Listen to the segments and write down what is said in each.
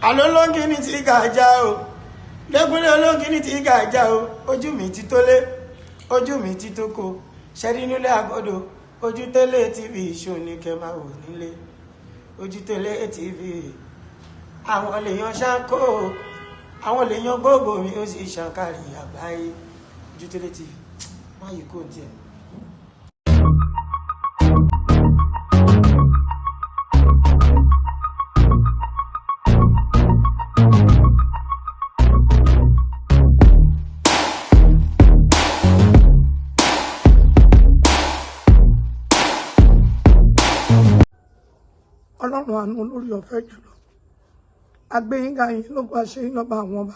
Alolongini ti gàjà o. Lẹ́kúnlé olóngini ti gàjà o. Ojú mi ti tólé, ojú mi ti tóko. Ṣẹ́rí nílé àgọ́dọ̀, ojú tẹ́lẹ̀ TV show ní kẹ́ máa wò nílé. Ojú tẹ́lẹ̀ TV. Àwọn lèèyàn ṣáńkó, àwọn lèèyàn gbogbo mi ó sì ṣàǹkàrí àgbáyé. Ojú tẹ́lẹ̀ TV. Má yìí kò tiẹ̀. Ọlọ́run àánú olórí ọ̀fẹ́ jùlọ agbẹ́yìnká yìí ló gba ṣe ìlọ́ba àwọn ọba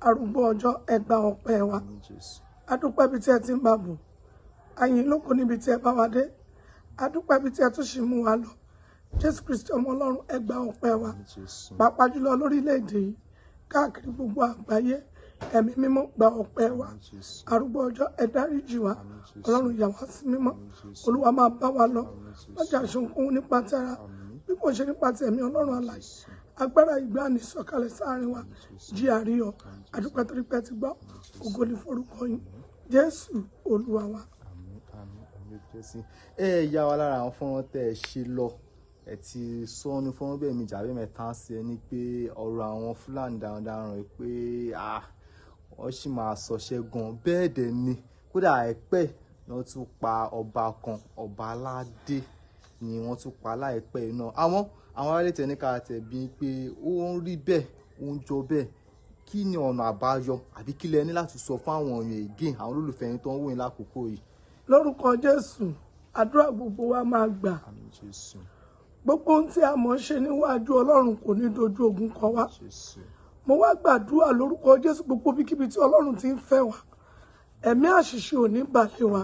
arúgbó ọjọ́ ẹgbà ọpẹ́ wa adúpẹ́ bí tí ẹ ti ń bá bù àyìn lóko níbi tí ẹ bá wa dé adúpẹ́ bí tí ẹ tún ṣì mú wa lọ Jésù Kristi ọmọ Ọlọ́run ẹgbà ọpẹ́ wa pàápàá jùlọ lórílẹ̀‐èdè yìí káàkiri gbogbo àgbáyé ẹ̀mí mímọ́ gba ọpẹ́ wa arúgbó ọjọ́ ẹ dáríjì wa Ọlọ́run yà wá sí mímọ́ Olúwa máa bá wa lọ lọ́jà ṣohunkóhun nípa tara bí kò ṣe nípa ti ẹ̀mí Ọlọ́run alààyè agbára ìgbàanì sọ̀kalẹ̀ sáàrin wa jí àríyọ àdúpẹ́ torí pé ti gbọ́ ògo ni forúkọ yín Jésù Olúwa wa. Ẹ yà wá lára àwọn fọ́nrán tẹ́ ẹ ṣe lọ ẹ ti sọ ní fọ́nrán bẹ́ẹ̀ mi jàbí mẹ́ta sí ẹ ní pé ọ̀rọ̀ àwọn Fúlàní darandaran pé wọ́n sì máa sọṣẹ́ gan bẹ́ẹ̀ dẹ̀ ni kódà àìpẹ́ náà tún pa ọba kan ọba aládé ni wọ́n tún pa láìpẹ́ náà àwọn aráàlú tẹ̀níkà tẹ̀bí pé ó ń rí bẹ́ẹ̀ ó ń jọ bẹ́ẹ̀ kí ni ọ̀nà àbáyọ àbí kí lẹ ní láti sọ fún àwọn èèyàn again àwọn olólùfẹ́ yín tó ń wò yín lákòókò yìí. Lórúkọ Jésù àdúrà gbogbo wa máa gbà gbogbo ohun tí a mọ̀ ṣe níwájú Ọlọ́run kò ní dojú ogun kọ wá mo wá gbàdúrà lórúkọ Jésù gbogbo bíkíbi tí Ọlọ́run ti ń fẹ́ wa ẹ̀mí àṣìṣe ò ní balẹ̀ wa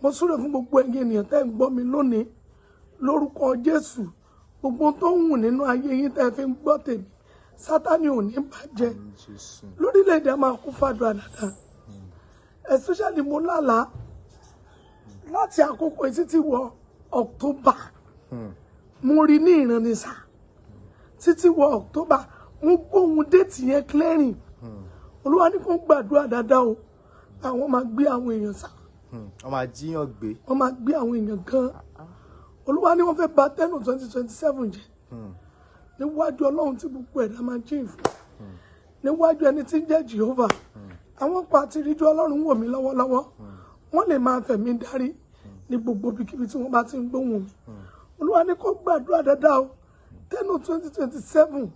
mo súre fún gbogbo ẹ̀yin ènìyàn tẹ́ ń gbọ́ mi lónìí lórúkọ Jésù gbogbo tó ń wù nínú ayé yín tẹ́ fi ń gbọ́ tèmi Sátánì ò ní bàjẹ́ lórílẹ̀‐èdè a máa kún fàdúrà dáadáa especially mo lálàá láti àkókò títí wọ October mo rí ní ìrànnísà títí wọ October mo gbóhùn déètì yẹn clearing Olúwa ní kó gbàdúrà dáadáa o àwọn máa gbé àwọn èèyàn sá wọ́n máa jíyàn gbé wọ́n máa gbé àwọn èèyàn gan Olúwa ní wọ́n fẹ́ bà tẹ́nu 2027 jẹ́ níwájú Ọlọ́run tí gbogbo ẹ̀dá máa jíìn fún níwájú ẹni tí ń jẹ́ Jehovah àwọn pa àti ríjú Ọlọ́run wò mí lọ́wọ́lọ́wọ́ wọ́n lè máa fẹ̀mí darí ní gbogbo ibikíbi tí wọ́n bá ti ń gbóhùn mi Olúwa ní kó gbàdúrà dáadáa o tẹ́nu 2027